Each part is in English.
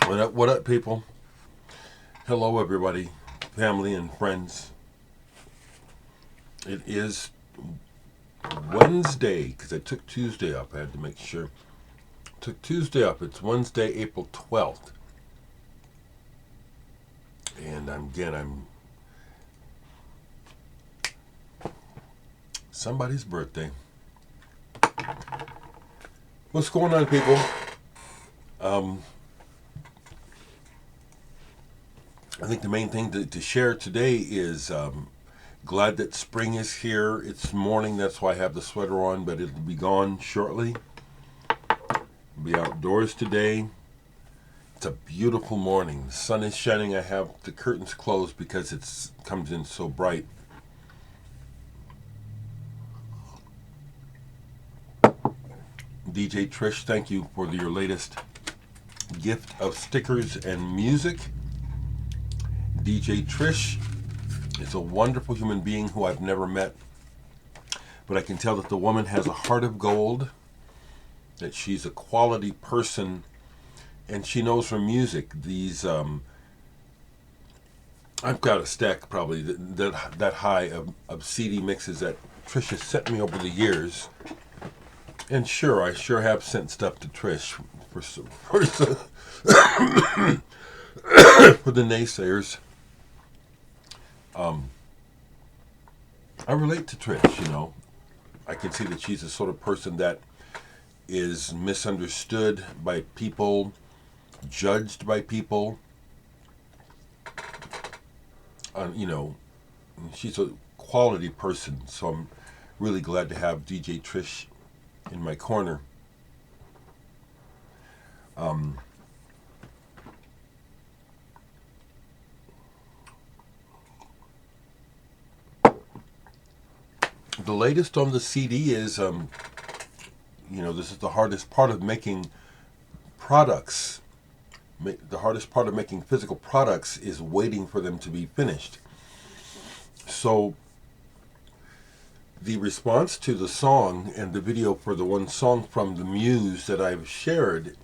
What up, people? Hello, everybody, family and friends. It is Wednesday, because I took Tuesday up. I had to make sure. Took Tuesday up. It's Wednesday, April 12th. And I'm somebody's birthday. What's going on, people? I think the main thing to share today is glad that spring is here. It's morning, that's why I have the sweater on, but it'll be gone shortly. I'll be outdoors today. It's a beautiful morning. The sun is shining. I have the curtains closed because it comes in so bright. DJ Trish, thank you for your latest gift of stickers and music. DJ Trish is a wonderful human being who I've never met, but I can tell that the woman has a heart of gold, that she's a quality person, and she knows her music. I've got a stack probably that high of CD mixes that Trish has sent me over the years, and sure, I sure have sent stuff to Trish for the naysayers. I relate to Trish, you know. I can see that she's the sort of person that is misunderstood by people, judged by people. You know, she's a quality person, so I'm really glad to have DJ Trish in my corner. The latest on the CD is, this is the hardest part of making products. The hardest part of making physical products is waiting for them to be finished. So the response to the song and the video for the one song from the Muse that I've shared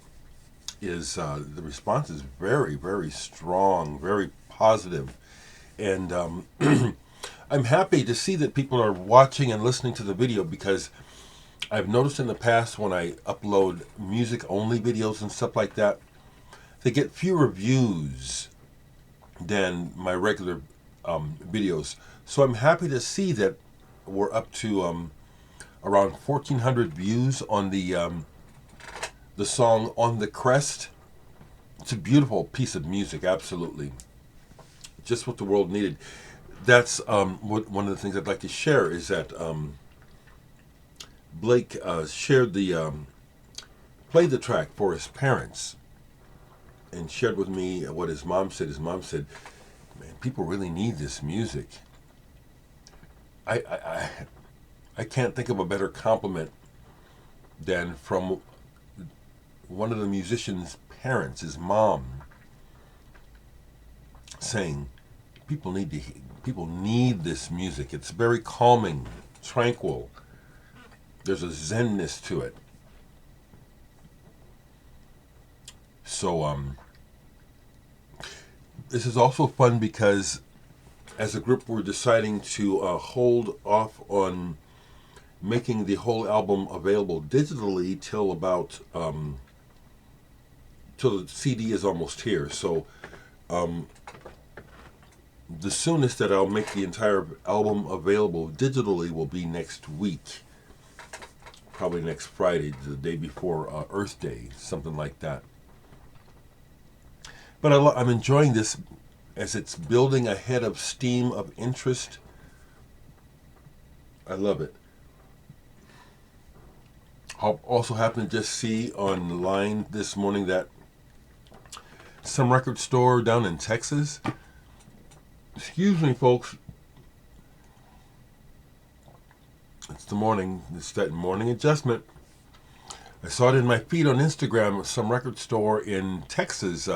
is, the response is very, very strong, very positive. And I'm happy to see that people are watching and listening to the video, because I've noticed in the past when I upload music-only videos and stuff like that, they get fewer views than my regular videos. So I'm happy to see that we're up to around 1,400 views on the song On the Crest. It's a beautiful piece of music, absolutely. Just what the world needed. That's one of the things I'd like to share is that Blake shared played the track for his parents and shared with me what his mom said. His mom said, "Man, people really need this music." I can't think of a better compliment than from one of the musician's parents, his mom, saying, People need this music. It's very calming, tranquil. There's a zenness to it. So this is also fun because as a group we're deciding to hold off on making the whole album available digitally till about till the CD is almost here. So the soonest that I'll make the entire album available digitally will be next week. Probably next Friday, the day before Earth Day, something like that. But I'm enjoying this as it's building a head of steam of interest. I love it. I also happened to just see online this morning that some record store down in Texas, excuse me, folks. It's the morning. It's that morning adjustment. I saw it in my feed on Instagram. Some record store in Texas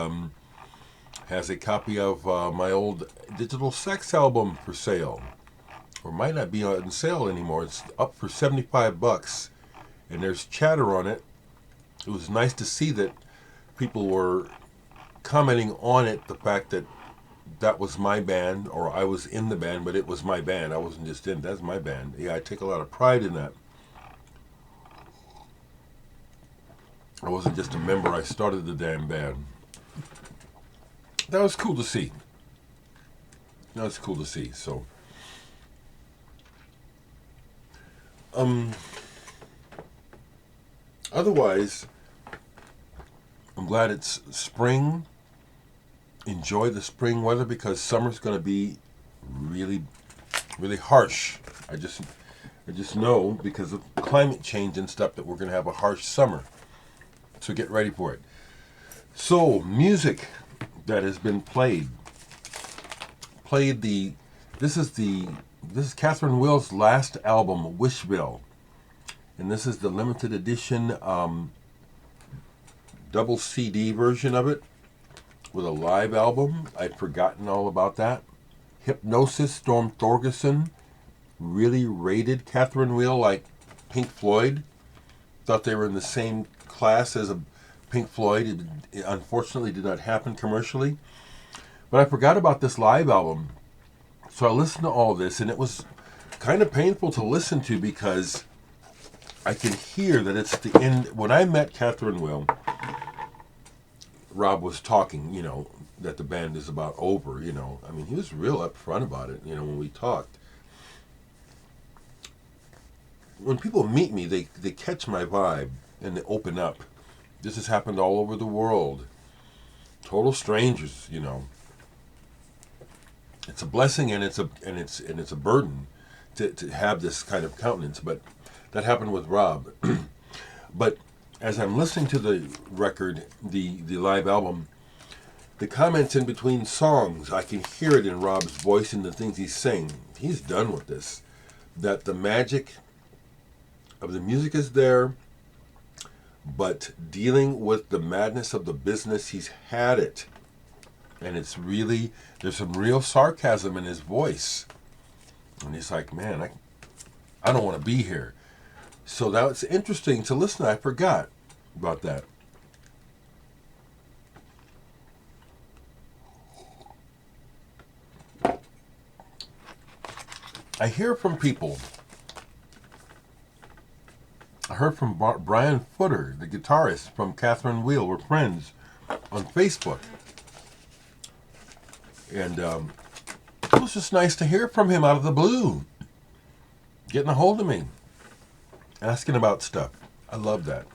has a copy of my old Digital Sex album for sale. Or might not be on sale anymore. It's up for $75. And there's chatter on it. It was nice to see that people were commenting on it, the fact that that was my band, or I was in the band, but it was my band. I wasn't just in. That's my band. Yeah, I take a lot of pride in that. I wasn't just a member. I started the damn band. That was cool to see. That was cool to see. So, otherwise, I'm glad it's spring. Enjoy the spring weather, because summer's going to be really, really harsh. I just know, because of climate change and stuff, that we're going to have a harsh summer. So get ready for it. So, music that has been played. This is Catherine Will's last album, Wishville. And this is the limited edition double CD version of it, with a live album. I'd forgotten all about that. Hypnosis, Storm Thorgerson really rated Catherine Will like Pink Floyd. Thought they were in the same class as a Pink Floyd. It unfortunately did not happen commercially. But I forgot about this live album. So I listened to all this, and it was kind of painful to listen to, because I can hear that it's the end. When I met Catherine Will, Rob was talking, that the band is about over, I mean, he was real upfront about it, when we talked. When people meet me, they catch my vibe, and they open up. This has happened all over the world. Total strangers, It's a blessing, and it's a burden to have this kind of countenance, but that happened with Rob. But as I'm listening to the record, the live album, the comments in between songs, I can hear it in Rob's voice and the things he's saying. He's done with this. That the magic of the music is there, but dealing with the madness of the business, he's had it. And it's really, there's some real sarcasm in his voice. And he's like, man, I don't want to be here. So that's interesting to listen to. I forgot about that. I hear from people. I heard from Brian Footer, the guitarist from Catherine Will. We're friends on Facebook. And it was just nice to hear from him out of the blue. Getting a hold of me. Asking about stuff. I love that.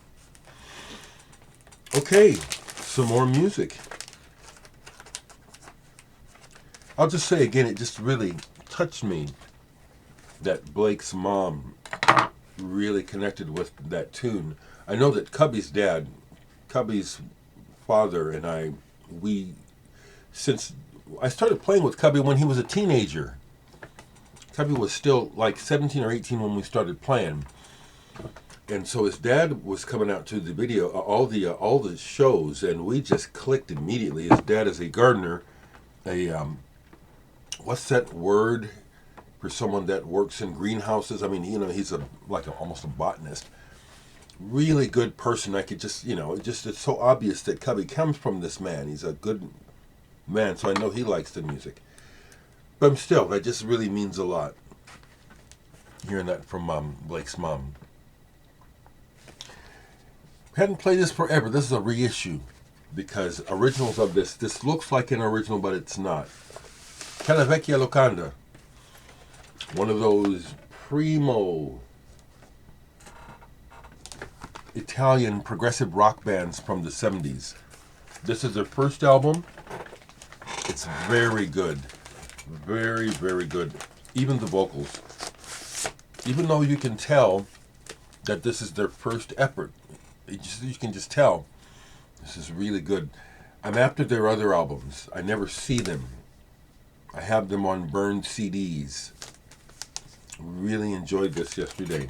Okay, some more music. I'll just say again, it just really touched me that Blake's mom really connected with that tune. I know that Cubby's dad, Cubby's father, and since I started playing with Cubby when he was a teenager. Cubby was still like 17 or 18 when we started playing. And so his dad was coming out to the video, all the shows, and we just clicked immediately. His dad is a gardener, what's that word for someone that works in greenhouses? I mean, he's almost a botanist. Really good person. I could just, it's so obvious that Cubby comes from this man. He's a good man, so I know he likes the music. But still, that just really means a lot. Hearing that from Blake's mom. Hadn't played this forever. This is a reissue, because originals of this looks like an original, but it's not. Vecchia, Locanda. One of those primo Italian progressive rock bands from the 70s. This is their first album. It's very good. Very, very good. Even the vocals. Even though you can tell that this is their first effort. You can just tell. This is really good. I'm after their other albums. I never see them. I have them on burned CDs. Really enjoyed this yesterday.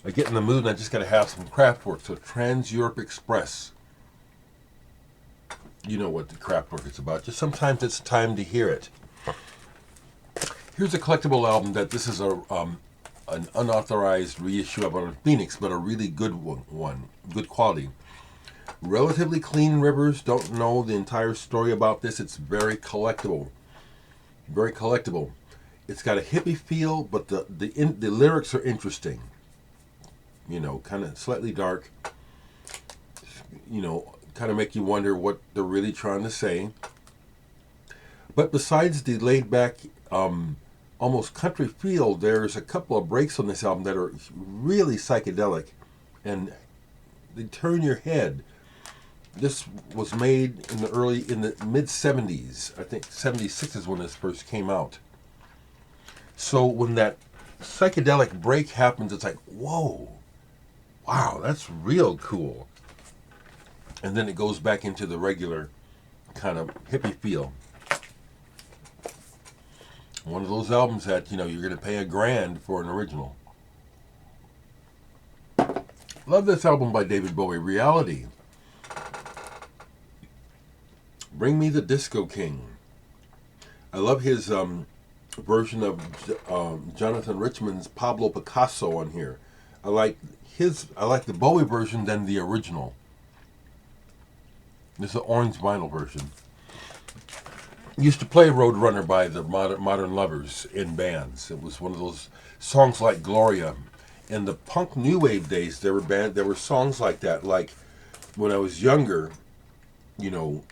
I get in the mood and I just got to have some craft work. So Trans-Europe Express. You know what the craft work is about. Just sometimes it's time to hear it. Here's a collectible album that this is an unauthorized reissue of on Phoenix, but a really good one. Good quality. Relatively clean rivers. Don't know the entire story about this. It's very collectible. Very collectible. It's got a hippie feel, but the lyrics are interesting. You know, kind of slightly dark. You know, kind of make you wonder what they're really trying to say. But besides the laid back, almost country feel, there's a couple of breaks on this album that are really psychedelic, and they turn your head. This was made in the mid 70s. I think 76 is when this first came out. So when that psychedelic break happens, it's like, whoa, wow, that's real cool. And then it goes back into the regular kind of hippie feel. One of those albums that, you know, you're going to pay $1,000 for an original. Love this album by David Bowie, Reality. Bring Me the Disco King. I love his version of Jonathan Richman's Pablo Picasso on here. I like the Bowie version than the original. This is the orange vinyl version. Used to play Roadrunner by the Modern Lovers in bands. It was one of those songs like Gloria. In the punk new wave days, there were songs like that. Like when I was younger, you know,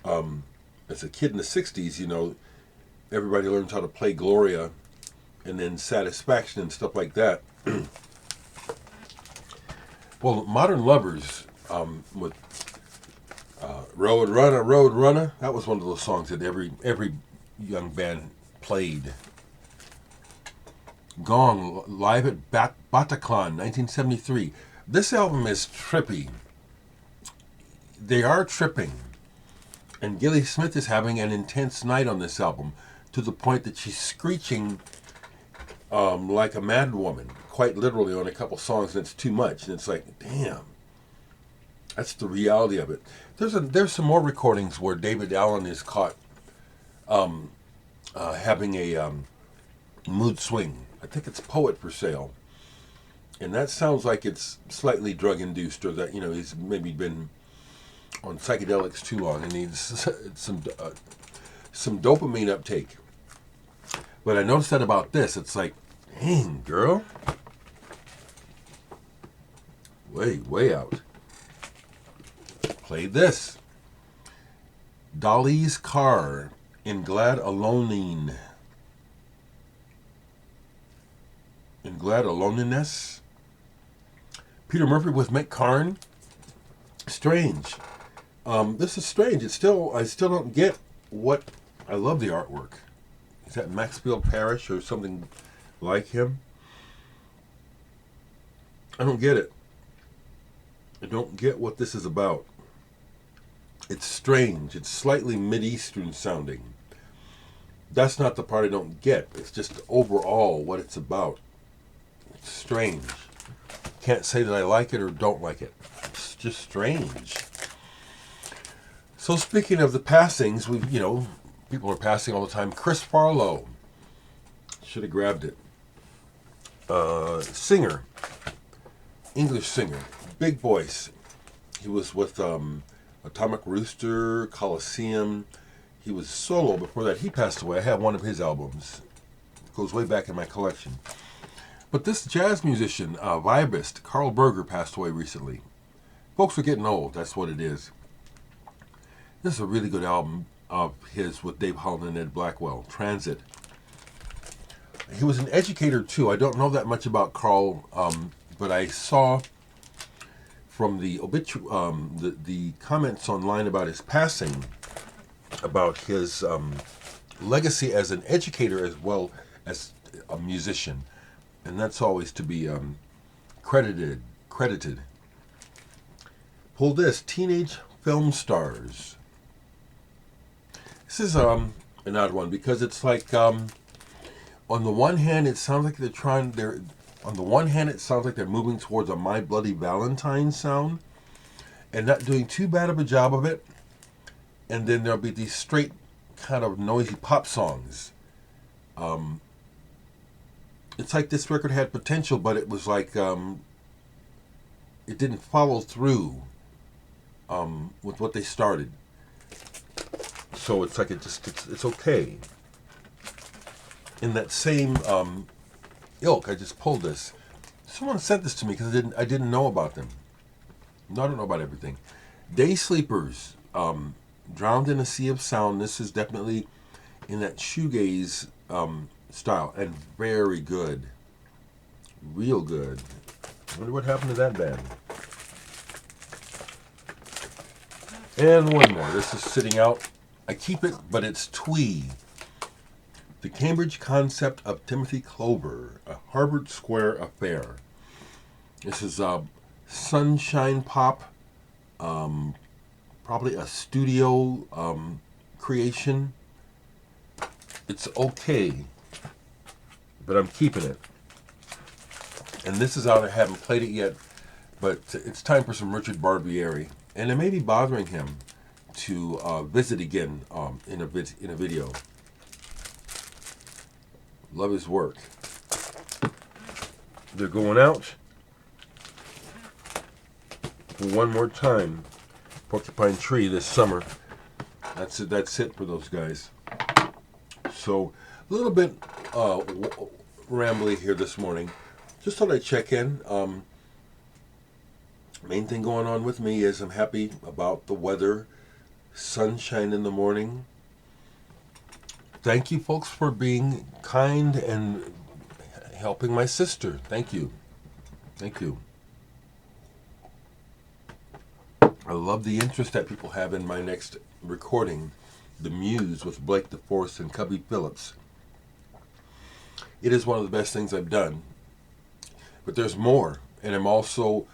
as a kid in the 60s, you know, everybody learns how to play Gloria and then Satisfaction and stuff like that. Well, Modern Lovers with Roadrunner, that was one of those songs that every young band played. Gong, live at Bataclan, 1973. This album is trippy. They are tripping. And Gilly Smith is having an intense night on this album, to the point that she's screeching like a mad woman, quite literally on a couple songs, and it's too much. And it's like, damn. That's the reality of it. There's some more recordings where David Allen is caught having a mood swing. I think it's Poet for Sale, and that sounds like it's slightly drug induced, or that, you know, he's maybe been on psychedelics too long and needs some dopamine uptake. But I noticed that about this. It's like, dang, girl, way out. Play this. Dolly's Car in Glad Alonine. In Glad Aloniness. Peter Murphy with Mick Karn. Strange. This is strange. I still don't get what. I love the artwork. Is that Maxfield Parrish or something like him? I don't get it. I don't get what this is about. It's strange. It's slightly Mideastern sounding. That's not the part I don't get. It's just overall what it's about. It's strange. Can't say that I like it or don't like it. It's just strange. So speaking of the passings, people are passing all the time. Chris Farlow. Should have grabbed it. Singer. English singer. Big voice. He was with Atomic Rooster, Coliseum. He was solo before that. He passed away. I have one of his albums. It goes way back in my collection. But this jazz musician, vibist, Karl Berger, passed away recently. Folks are getting old. That's what it is. This is a really good album of his with Dave Holland and Ed Blackwell, Transit. He was an educator too. I don't know that much about Karl, but I saw from the the comments online about his passing, about his legacy as an educator as well as a musician, and that's always to be credited. Pull this, Teenage Filmstars. This is an odd one because it's like on the one hand it sounds like they're moving towards a My Bloody Valentine sound and not doing too bad of a job of it. And then there'll be these straight kind of noisy pop songs. It's like this record had potential, but it was like it didn't follow through with what they started. So it's like it's okay. In that same ilk, I just pulled this. Someone sent this to me because I didn't know about them. No, I don't know about everything. Day Sleepers, Drowned in a Sea of Sound. This is definitely in that shoegaze style, and very good, real good. I wonder what happened to that band. And one more. This is sitting out. I keep it, but it's twee. The Cambridge Concept of Timothy Clover, a Harvard Square affair. This is sunshine pop, probably a studio creation. It's okay, but I'm keeping it. And this is out. I haven't played it yet, but it's time for some Richard Barbieri. And it may be bothering him to visit again in a video. Love his work. They're going out for one more time. Porcupine Tree this summer. That's it for those guys. So a little bit rambly here this morning. Just thought I'd check in. Main thing going on with me is I'm happy about the weather. Sunshine in the morning. Thank you, folks, for being kind and helping my sister. Thank you. Thank you. I love the interest that people have in my next recording, The Muse with Blake DeForest and Cubby Phillips. It is one of the best things I've done. But there's more. And I'm also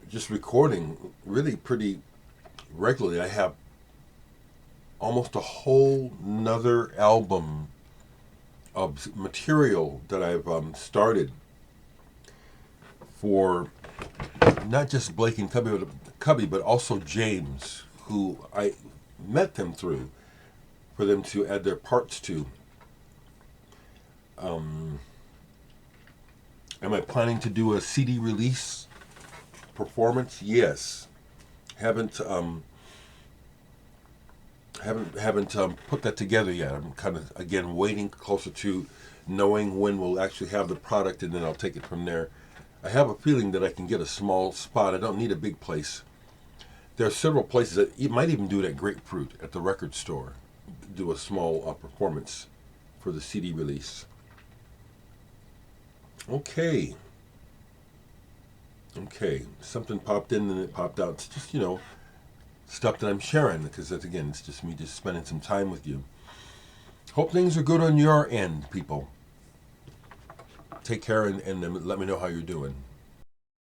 just recording really pretty regularly. I have almost a whole nother album of material that I've started for not just Blake and Cubby, but also James, who I met them through, for them to add their parts to. Am I planning to do a CD release performance? Yes. Haven't put that together yet. I'm kind of, again, waiting closer to knowing when we'll actually have the product, and then I'll take it from there. I have a feeling that I can get a small spot. I don't need a big place. There are several places that you might even do it at Grapefruit at the record store. Do a small performance for the CD release. Okay. Something popped in and it popped out. It's just, stuff that I'm sharing, because that's, again, it's just me just spending some time with you. Hope things are good on your end, people. Take care and let me know how you're doing.